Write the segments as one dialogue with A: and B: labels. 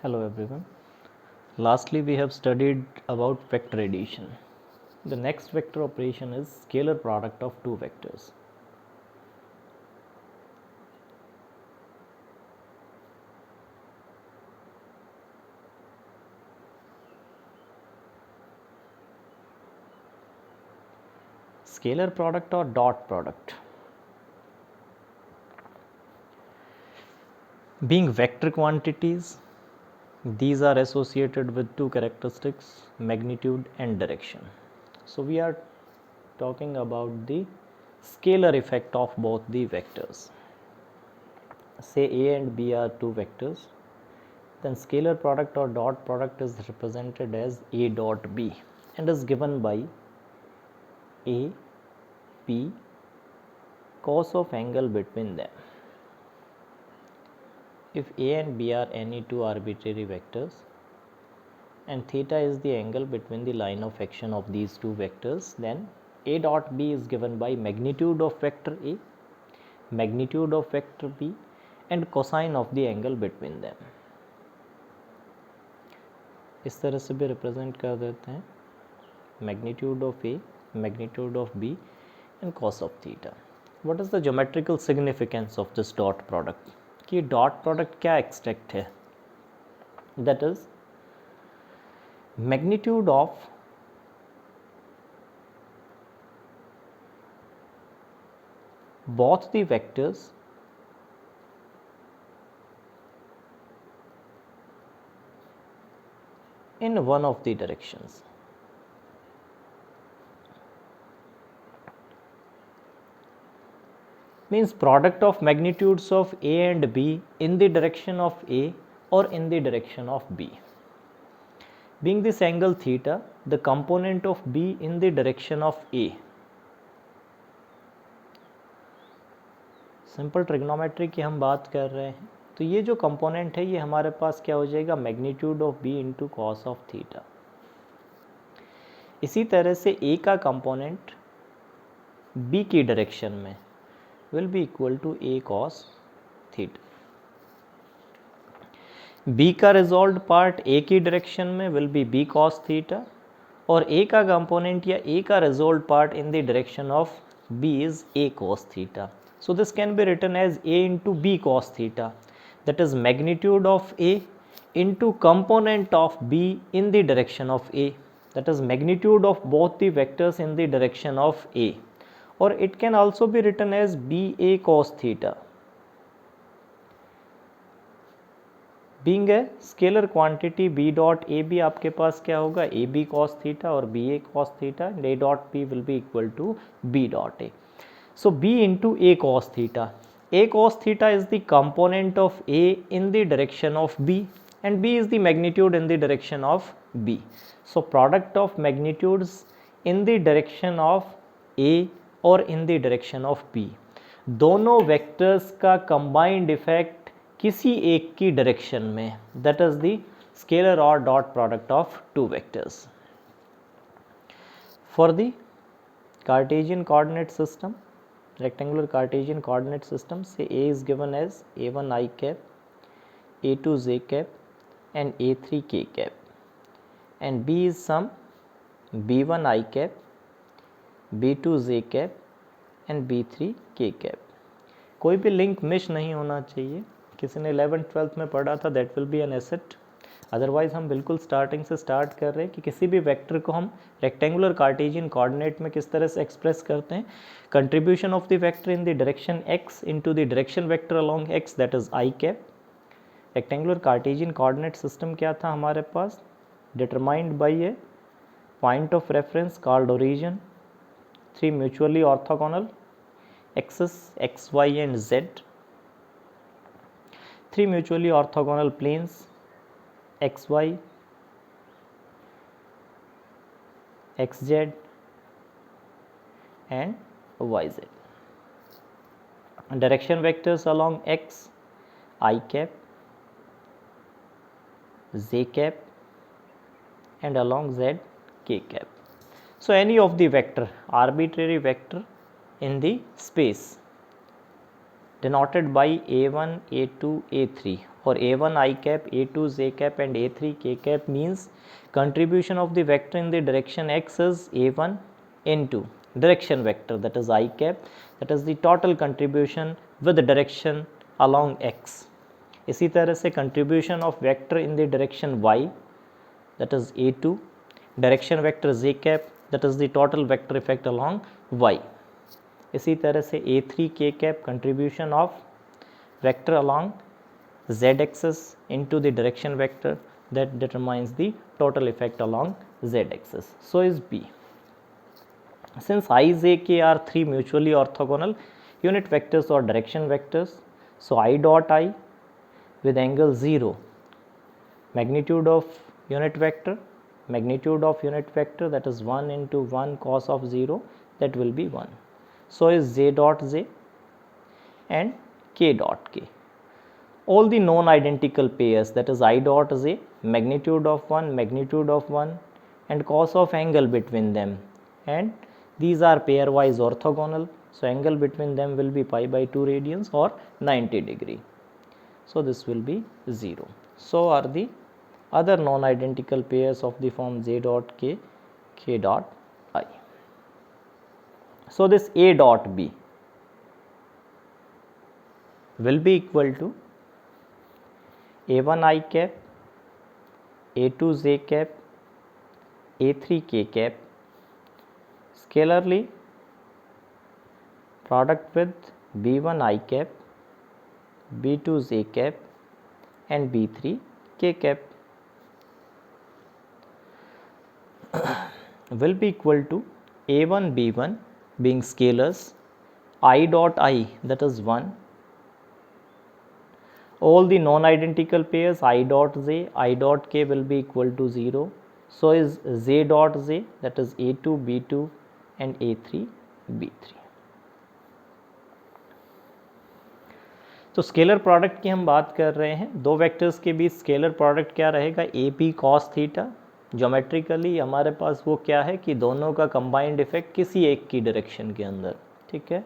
A: Hello everyone. Lastly, we have studied about vector addition. The next vector operation is scalar product of two vectors. Scalar product or dot product. Being vector quantities, these are associated with two characteristics, magnitude and direction. So we are talking about the scalar effect of both the vectors. Say A and B are two vectors, then scalar product or dot product is represented as A dot B and is given by A, P, cos of angle between them. If A and B are any two arbitrary vectors and theta is the angle between the line of action of these two vectors, then A dot B is given by magnitude of vector A, magnitude of vector B and cosine of the angle between them. इस तरह से भी represent कर देते हैं, magnitude of A, magnitude of B and cos of theta. What is the geometrical significance of this dot product? कि dot product क्या extract है? That is magnitude of both the vectors in one of the directions. Means product of magnitudes of A and B in the direction of A or in the direction of B. Being this angle theta, the component of B in the direction of A. Simple trigonometry की हम बात कर रहे हैं, तो ये जो component है ये हमारे पास क्या हो जाएगा, magnitude of B into cos of theta. इसी तरह से ए का कंपोनेंट बी की डायरेक्शन में will be equal to A cos theta. B का रिजॉल्व्ड पार्ट ए की डायरेक्शन में will be B cos theta और ए का कंपोनेंट या ए का resolved part in the direction of B is A cos theta. So this can be written as A into B cos theta, that is magnitude of A into component of B in the direction of A, that is magnitude of both the vectors in the direction of A, or it can also be written as BA cos theta. Being a scalar quantity B dot AB आपके पास क्या होगा, AB cos theta और BA cos theta and A dot B will be equal to B dot A. So B into A cos theta. A cos theta is the component of A in the direction of B and B is the magnitude in the direction of B. So product of magnitudes in the direction of A or in the direction of B. दोनों vectors का combined effect किसी एक की direction में, that is the scalar or dot product of two vectors. For the Cartesian coordinate system, rectangular Cartesian coordinate system, say A is given as a1 I cap, a2 j cap and a3 k cap, and B is some b1 I cap, b2 j cap and b3 k cap. कोई भी link miss नहीं होना चाहिए. किसी ने 11th-12th में पढ़ा था, that will B an asset. Otherwise हम बिल्कुल स्टार्टिंग से स्टार्ट कर रहे हैं कि किसी भी वेक्टर को हम रेक्टेंगुलर कार्टेशियन कोऑर्डिनेट में किस तरह से एक्सप्रेस करते हैं. Contribution of the vector in the direction x into the direction vector along x, that is I cap. Rectangular Cartesian coordinate system क्या था हमारे पास, determined by a point of reference called origin, three mutually orthogonal axis x, y and z, three mutually orthogonal planes xy, xz and yz. Direction vectors along x I cap, j cap and along z k cap. So any of the vector, arbitrary vector in the space denoted by a1, a2, a3, or a1 I cap, a2 j cap and a3 k cap means contribution of the vector in the direction x is a1 into direction vector, that is I cap, that is the total contribution with the direction along x. इसी तरह से contribution of vector in the direction y, that is a2, direction vector j cap, that is the total vector effect along y. इसी तरह से a3 k cap contribution of vector along z axis into the direction vector that determines the total effect along z axis. So is B. Since I, j, k are three mutually orthogonal unit vectors or direction vectors, so I dot I with angle 0, magnitude of unit vector that is 1 into 1 cos of 0, that will be 1. So is j dot j and k dot k. All the non-identical pairs, that is I dot j, magnitude of 1 and cos of angle between them, and these are pairwise orthogonal, so angle between them will be pi by 2 radians or 90 degree. So this will be 0. So are the other non-identical pairs of the form j dot k, k dot I. So this A dot B will be equal to a1 I cap, a2 j cap, a3 k cap, scalarly product with b1 I cap, b2 j cap and b3 k cap will be equal to a1 b1 being scalars, I dot I, that is 1, all the non-identical pairs I dot j, I dot k will be equal to 0. So is j dot j, that is a2 b2 and a3 b3. तो scalar product की हम बात कर रहे हैं, दो vectors के बीच scalar product क्या रहेगा, A P cos theta. Geometrically हमारे पास वो क्या है कि दोनों का कंबाइंड इफेक्ट किसी एक की डायरेक्शन के अंदर, ठीक है.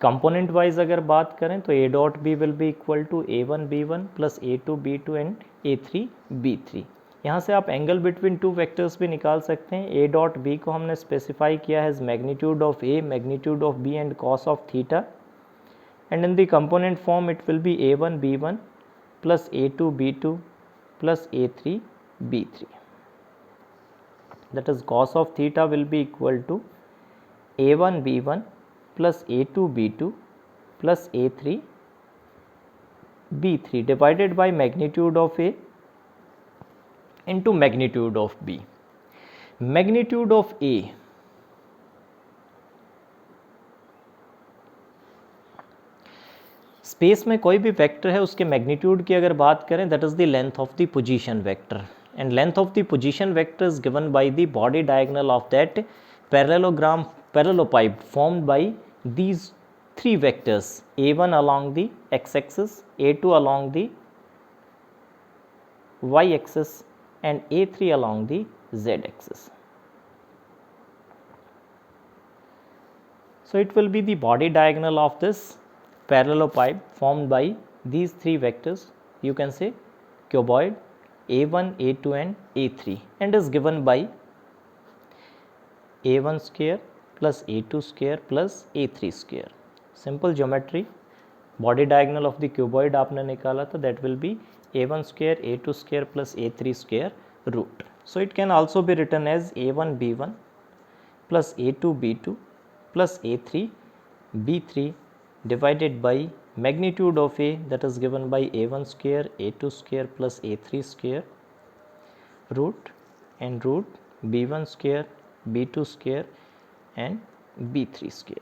A: कंपोनेंट वाइज अगर बात करें तो A dot B will be equal to a1 b1 plus a2 b2 and a3 b3. यहाँ से आप एंगल बिटवीन टू वेक्टर्स भी निकाल सकते हैं. ए डॉट बी को हमने स्पेसिफाई किया है magnitude of A, magnitude of B and cos of theta, and in the component form it will be a1 b1 plus a2 b2 plus a3 b3. That is cos of theta will be equal to a1 b1 plus a2 b2 plus a3 b3 divided by magnitude of a into magnitude of b. Magnitude of a space में कोई भी vector है उसके magnitude की अगर बात करें, that is the length of the position vector, and length of the position vector is given by the body diagonal of that parallelopipe formed by these three vectors, a1 along the x-axis, a2 along the y-axis and a3 along the z-axis. So it will be the body diagonal of this parallelopipe formed by these three vectors, you can say cuboid a1, a2 and a3, and is given by a1 square plus a2 square plus a3 square. Simple geometry, body diagonal of the cuboid आपने निकाला था, that will be a1 square, a2 square plus a3 square root. So it can also be written as a1 b1 plus a2 b2 plus a3 b3 divided by magnitude of a, that is given by a1 square, a2 square plus a3 square root and root b1 square, b2 square and b3 square.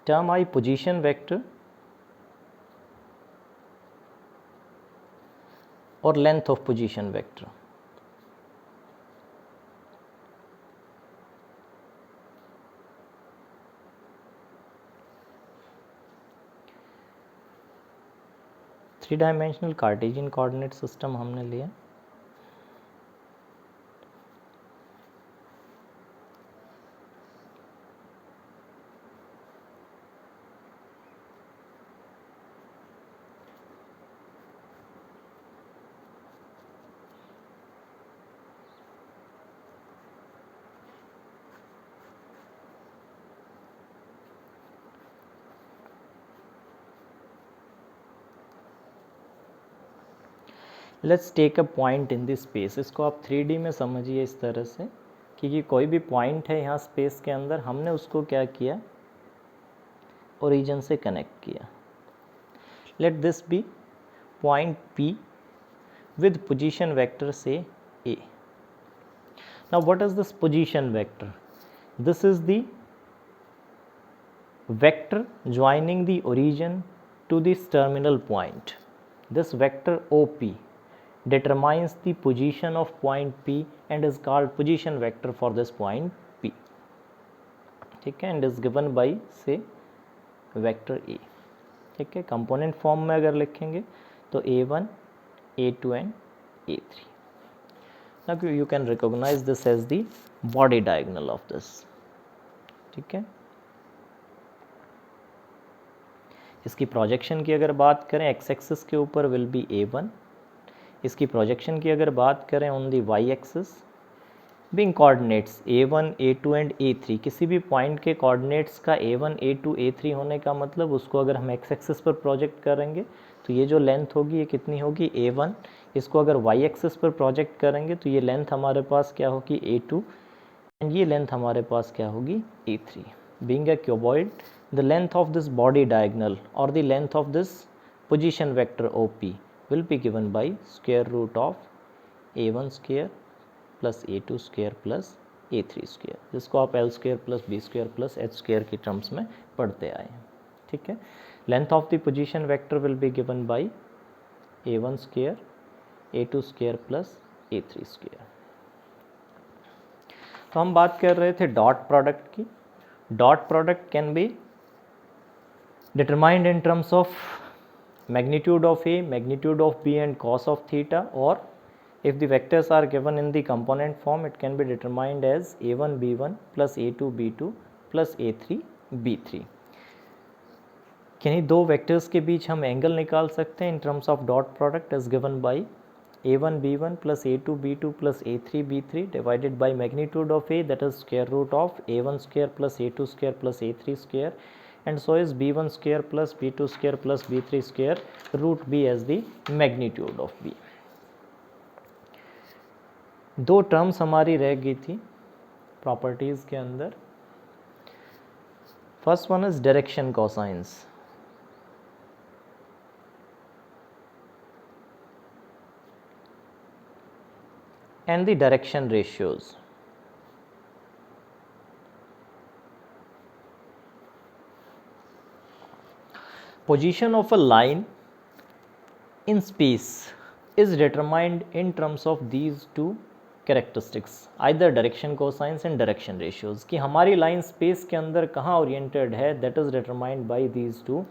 A: Term I position vector or length of position vector. 3 dimensional Cartesian coordinate system हमने लिया। Let's take a point in this space. इसको आप 3D में समझिए इस तरह से कि ये कोई भी पॉइंट है यहाँ स्पेस के अंदर, हमने उसको क्या किया, ओरिजिन से कनेक्ट किया। Let this be point P with position vector say A. Now what is this position vector? This is the vector joining the origin to this terminal point. This vector OP determines the position of point P and is called position vector for this point P. ठीक है, and is given by say vector A. ठीक है, component form में अगर लिखेंगे तो A1, A2 and A3. Now you can recognize this as the body diagonal of this. ठीक है, इसकी प्रोजेक्शन की अगर बात करें एक्स एक्सिस के ऊपर विल बी A1, इसकी प्रोजेक्शन की अगर बात करें on the y axis being coordinates A1, A2 and A3, किसी भी पॉइंट के कोऑर्डिनेट्स का A1, A2, A3 होने का मतलब उसको अगर हम एक्स एक्सिस पर प्रोजेक्ट करेंगे तो ये जो लेंथ होगी ये कितनी होगी A1, इसको अगर वाई एक्सिस पर प्रोजेक्ट करेंगे तो ये लेंथ हमारे पास क्या होगी A2 एंड ये लेंथ हमारे पास क्या होगी A3. Being a cuboid the length of this body diagonal और the length of this position vector OP will be given by square root of A1 square plus A2 square plus A3 square, जिसको आप L square plus B square plus H square की terms में पढ़ते आए हैं. ठीक है, length of the position vector will be given by A1 square, A2 square plus A3 square. तो हम बात कर रहे थे डॉट प्रोडक्ट की. Dot product can be determined in terms of magnitude of A, magnitude of B and cos of theta, or if the vectors are given in the component form it can be determined as A1 B1 plus A2 B2 plus A3 B3. किन्हीं दो vectors के बीच हम angle निकाल सकते हैं in terms of dot product as given by A1 B1 plus A2 B2 plus A3 B3 divided by magnitude of A, that is square root of A1 square plus A2 square plus A3 square, and so is B1 square plus B2 square plus B3 square, root B as the magnitude of B. दो terms हमारी रह गई थी properties के अंदर. First one is direction cosines. and the direction ratios. Position of a line in space is determined in terms of these two characteristics, either direction cosines and direction ratios. कि हमारी line space के अंदर कहाँ oriented है, that is determined by these two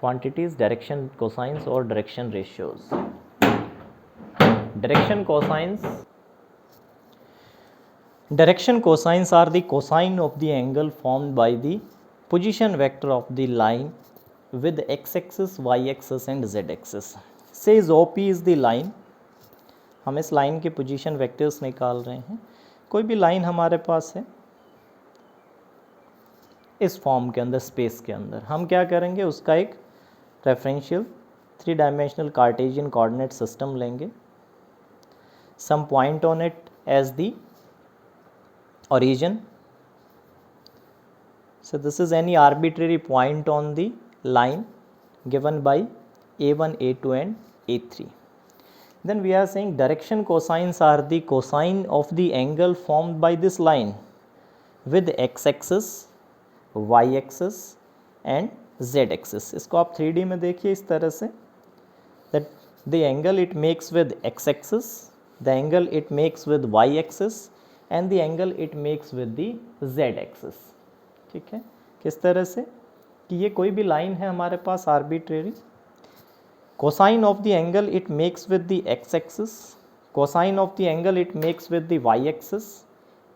A: quantities, direction cosines or direction ratios. Direction cosines are the cosine of the angle formed by the position vector of the line with x-axis, y-axis and z-axis. Says OP is the line. हम इस line के position vectors निकाल रहे हैं. कोई भी line हमारे पास है इस फॉर्म के अंदर, स्पेस के अंदर, हम क्या करेंगे, उसका एक referential 3 dimensional Cartesian coordinate system लेंगे. Some point on it as the origin. So this is any arbitrary point on the line given by A1, A2 and A3. Then we are saying direction cosines are the cosine of the angle formed by this line with x-axis, y-axis and z-axis. इसको आप 3D में देखिए इस तरह से, that the angle it makes with x-axis, the angle it makes with y-axis and the angle it makes with the z-axis. ठीक है, किस तरह से कि ये कोई भी लाइन है हमारे पास arbitrary, cosine of the angle it makes with the x-axis, cosine of the angle it makes with the y-axis,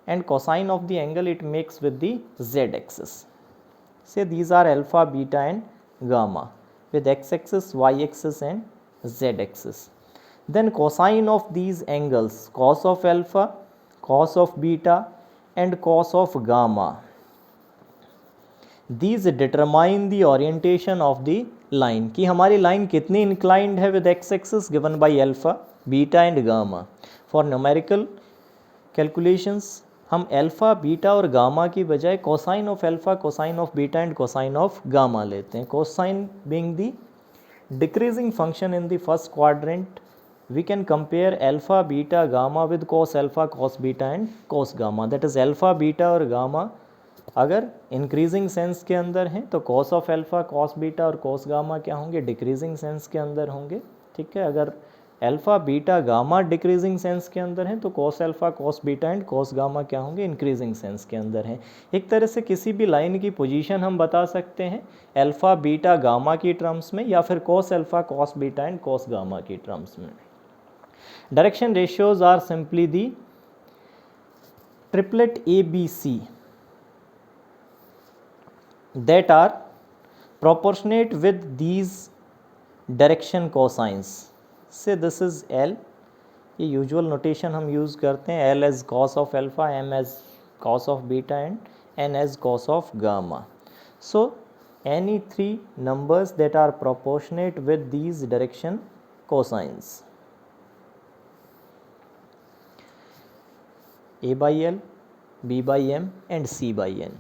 A: and cosine of the angle it makes with the z-axis. Say these are alpha, beta and gamma with x-axis, y-axis and z-axis. Then cosine of these angles, cos of alpha, cos of beta and cos of gamma, these determine the orientation of the line कि हमारी line कितनी inclined है with x-axis given by alpha, beta and gamma. For numerical calculations हम alpha, beta और gamma की बजाय cosine of alpha, cosine of beta and cosine of gamma लेते हैं. Cosine being the decreasing function in the first quadrant, we can compare alpha, beta, gamma with cos alpha, cos beta and cos gamma. That is alpha, beta और gamma अगर increasing sense के अंदर हैं तो cos of alpha, cos beta और cos gamma क्या होंगे, decreasing sense के अंदर होंगे. ठीक है, अगर alpha, beta, gamma decreasing sense के अंदर हैं तो cos alpha, cos beta and cos gamma क्या होंगे, इंक्रीजिंग सेंस के अंदर हैं. एक तरह से किसी भी लाइन की पोजीशन हम बता सकते हैं अल्फ़ा, बीटा, गामा की टर्म्स में या फिर cos alpha, cos beta and cos gamma की टर्म्स में. Direction ratios are simply the triplet ABC that are proportionate with these direction cosines. Say this is L, ये usual notation हम use करते हैं, L as cos of alpha, M as cos of beta and N as cos of gamma. So any three numbers that are proportionate with these direction cosines, A by L, B by M and C by N.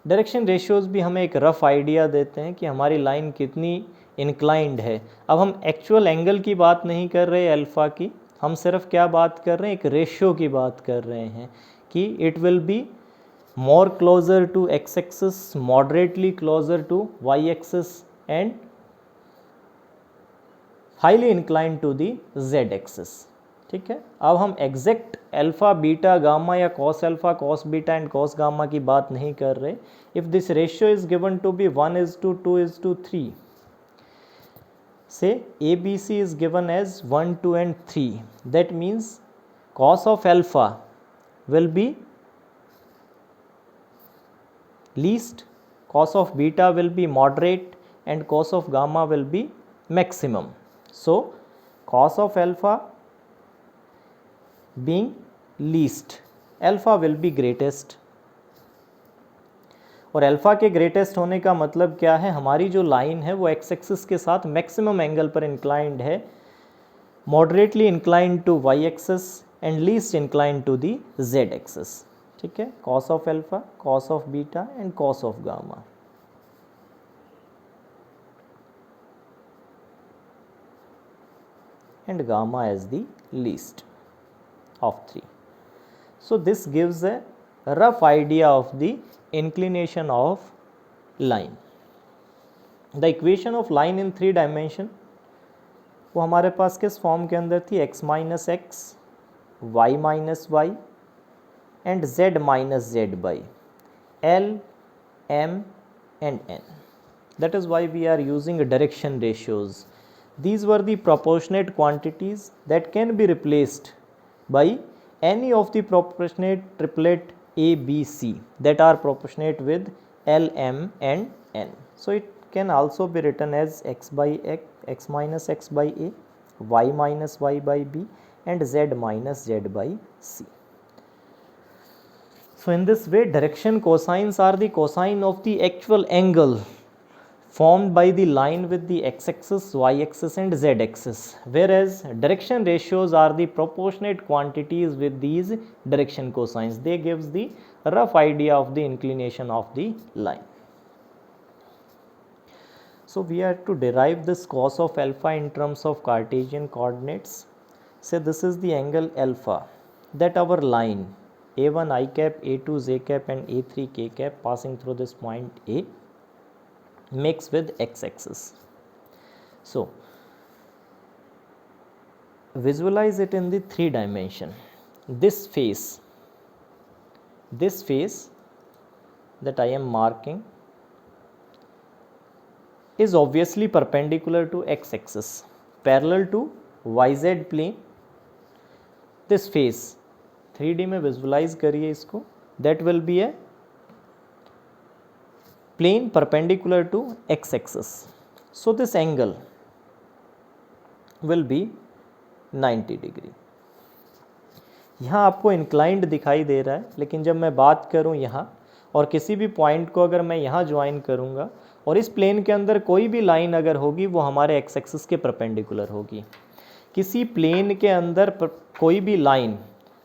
A: Direction ratios भी हमें एक rough idea देते हैं कि हमारी line कितनी inclined है. अब हम एक्चुअल एंगल की बात नहीं कर रहे अल्फ़ा की, हम सिर्फ क्या बात कर रहे हैं, एक रेशियो की बात कर रहे हैं कि it will be more closer to x axis, moderately closer to y axis and highly inclined to the z axis. ठीक है, अब हम एग्जैक्ट अल्फ़ा, बीटा, गामा या cos alpha, cos beta and cos gamma की बात नहीं कर रहे. If this ratio is given to be 1:2:3, say ABC is given as 1, 2 and 3, that means cos of alpha will be least, cos of beta will be moderate and cos of gamma will be maximum. So cos of alpha being least, alpha will be greatest. और alpha के greatest होने का मतलब क्या है, हमारी जो line है वो एक्स एक्सिस के साथ मैक्सिमम एंगल पर इंक्लाइंड है, moderately inclined to y axis and least inclined to the z axis. ठीक है, cos of alpha, cos of beta and cos of gamma. And gamma as the least of 3. So this gives a rough idea of the inclination of line. The equation of line in 3 dimension वो हमारे पास किस form के अंदर थी, x minus x, y minus y and z minus z by L, M and N. That is why we are using direction ratios. These were the proportionate quantities that can be replaced by any of the proportionate triplet A, B, C that are proportionate with L, M and N. So it can also be written as x by x, x minus x by A, y minus y by B and z minus z by C. So in this way direction cosines are the cosine of the actual angle formed by the line with the x-axis, y-axis and z-axis, whereas direction ratios are the proportionate quantities with these direction cosines. They gives the rough idea of the inclination of the line. So we are to derive this cos of alpha in terms of Cartesian coordinates. Say this is the angle alpha that our line A1 I cap, A2 j cap and A3 k cap passing through this point A makes with x-axis. So visualize it in the 3 dimension. This face that I am marking is obviously perpendicular to x-axis. Parallel to YZ plane, this face 3D में visualize करिए इसको, that will be a plane perpendicular to x axis. So this angle will be 90 degree. यहाँ आपको inclined दिखाई दे रहा है, लेकिन जब मैं बात करूँ यहाँ और किसी भी पॉइंट को अगर मैं यहाँ ज्वाइन करूँगा और इस प्लेन के अंदर कोई भी लाइन अगर होगी वो हमारे एक्स एक्सिस के परपेंडिकुलर होगी। किसी प्लेन के अंदर कोई भी लाइन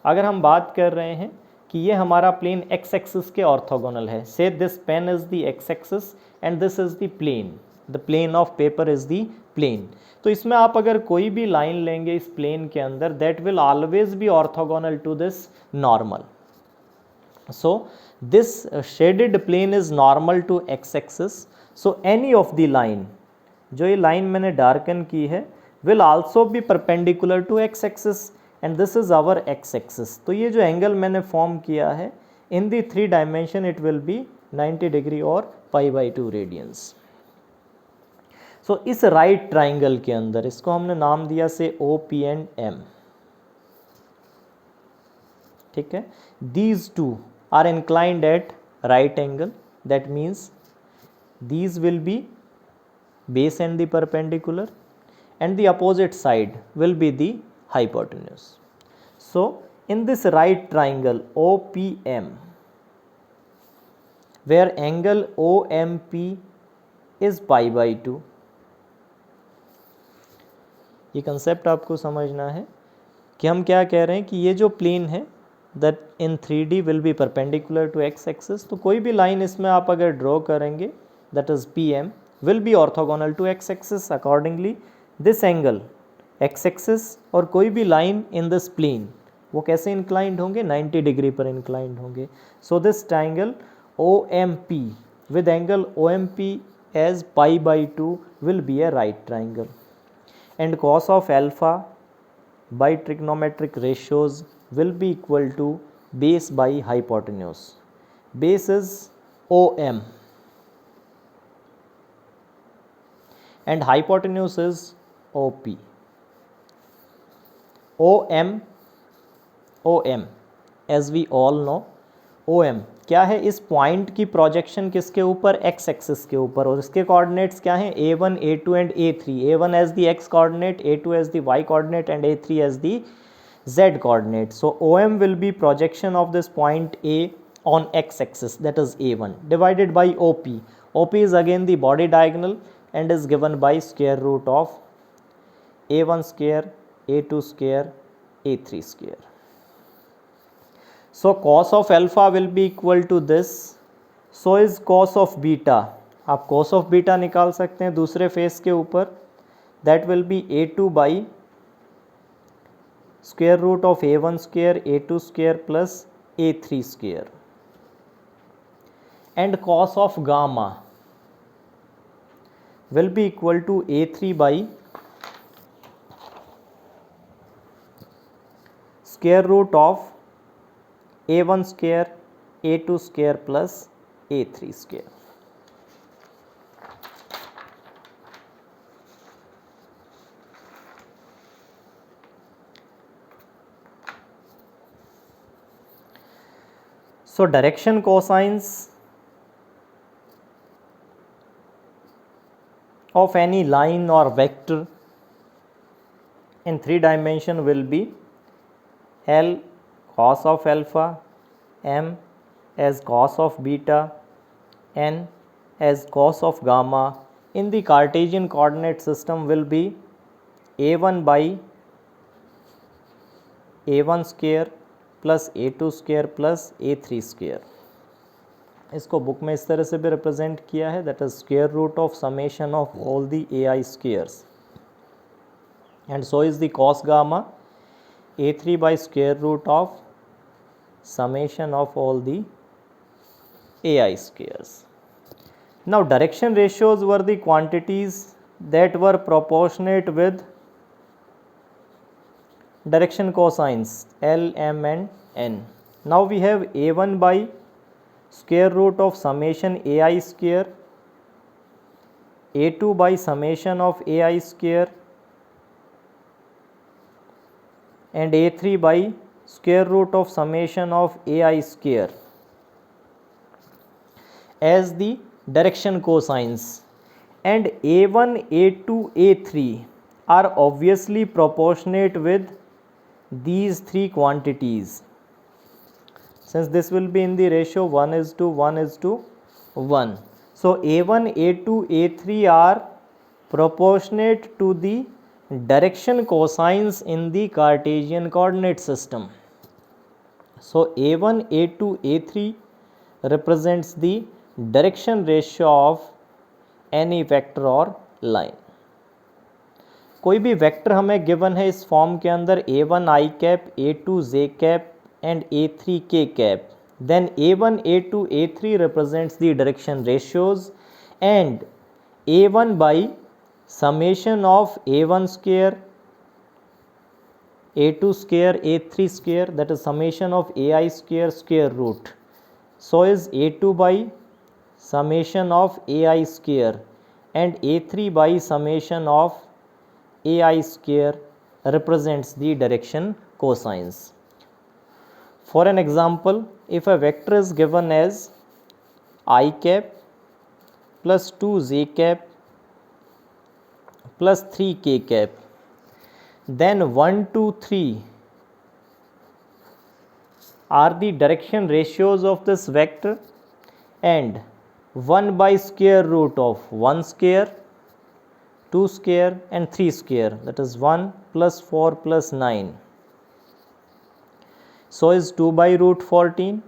A: अगर हम बात कर रहे हैं कि ये हमारा प्लेन एक्स एक्सिस के ऑर्थोगोनल है, say this pen is the x axis and this is the plane of paper is the plane, तो इसमें आप अगर कोई भी लाइन लेंगे इस प्लेन के अंदर, that will always be orthogonal to this normal. So this shaded plane is normal to x axis, so any of the line, जो ये लाइन मैंने डार्कन की है, will also be perpendicular to x axis and this is our x axis. तो ये जो angle मैंने form किया है in the 3 dimension it will be 90 degree और π/2 रेडियंस। सो इस राइट ट्राइंगल के अंदर इसको हमने नाम दिया से OP एंड M, ठीक है। These two are inclined at right angle, that means these will be base and the perpendicular and the opposite side will be the hypotenuse. So in this right triangle OPM, where angle OMP is π/2, ये concept आपको समझना है कि हम क्या कह रहे हैं कि ये जो प्लेन है that in 3D will be perpendicular to x axis, तो कोई भी लाइन इसमें आप अगर ड्रॉ करेंगे that is PM will be orthogonal to x axis, accordingly this angle x axis और कोई भी लाइन in this plane वो कैसे inclined होंगे, 90 डिग्री पर inclined होंगे। So this triangle OMP with angle OMP as π/2 will be a right triangle and cos of alpha by trigonometric ratios will be equal to base by hypotenuse. Base is OM and hypotenuse is OP. OM as we all know, OM क्या है, इस point की projection किसके ऊपर, x axis के ऊपर, और इसके कोऑर्डिनेट्स क्या हैं, A1, A2 and A3। A1 as the x coordinate, A2 as the y coordinate and A3 as the z coordinate. So OM will be projection of this point A on x axis, that is A1, divided by OP. OP is again the body diagonal and is given by square root of A1 square, A2 square, A3 square. So cos of alpha will be equal to this, so is cos of beta. आप cos of beta निकाल सकते हैं दूसरे face के ऊपर, that will be A2 by square root of A1 square, A2 square plus A3 square, and cos of gamma will be equal to A3 by square root of A1 square, A2 square plus A3 square. So direction cosines of any line or vector in 3 dimension will be L cos of alpha, M as cos of beta, N as cos of gamma. In the Cartesian coordinate system will be A1 by A1 square plus A2 square plus A3 square. इसको book में इस तरह से भी represent किया है, that is square root of summation of all the AI squares, and so is the cos gamma A3 by square root of summation of all the AI squares. Now direction ratios were the quantities that were proportionate with direction cosines L, M and N. Now we have A1 by square root of summation AI square, A2 by summation of AI square, and a3 by square root of summation of ai square as the direction cosines, and a1, a2, a3 are obviously proportionate with these three quantities, since this will be in the ratio 1:1:1. So a1, a2, a3 are proportionate to the direction cosines in the Cartesian coordinate system. So a1, a2, a3 represents the direction ratio of any vector or line. कोई भी vector हमें given है इस form के अंदर a1 i cap, a2 j cap and a3 k cap, then a1, a2, a3 represents the direction ratios, and a1 by summation of a1 square, a2 square, a3 square, that is summation of ai square square root. So is a2 by summation of ai square and a3 by summation of ai square represents the direction cosines. For an example, if a vector is given as I cap plus 2j cap plus 3k cap, then 1, 2, 3 are the direction ratios of this vector, and 1 by square root of 1 square, 2 square and 3 square, that is 1 plus 4 plus 9. So is 2 by root 14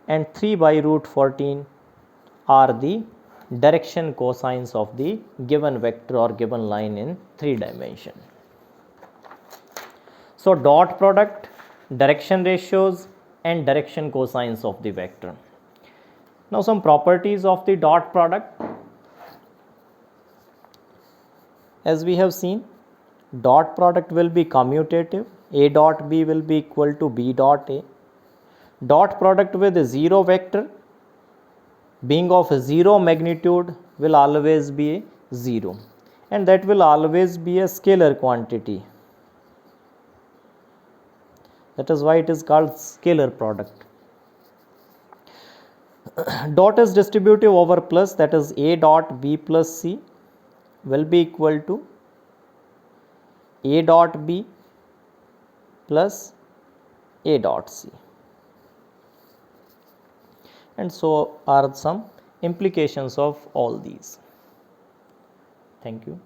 A: and 3 by root 14 are the direction cosines of the given vector or given line in 3 dimension. So dot product, direction ratios and direction cosines of the vector. Now some properties of the dot product. As we have seen, dot product will be commutative. A dot b will be equal to b dot a. Dot product with a zero vector being of a zero magnitude will always be a 0, and that will always be a scalar quantity. That is why it is called scalar product. Dot is distributive over plus, that is a dot b plus c will be equal to a dot b plus a dot c, and so are some implications of all these. Thank you.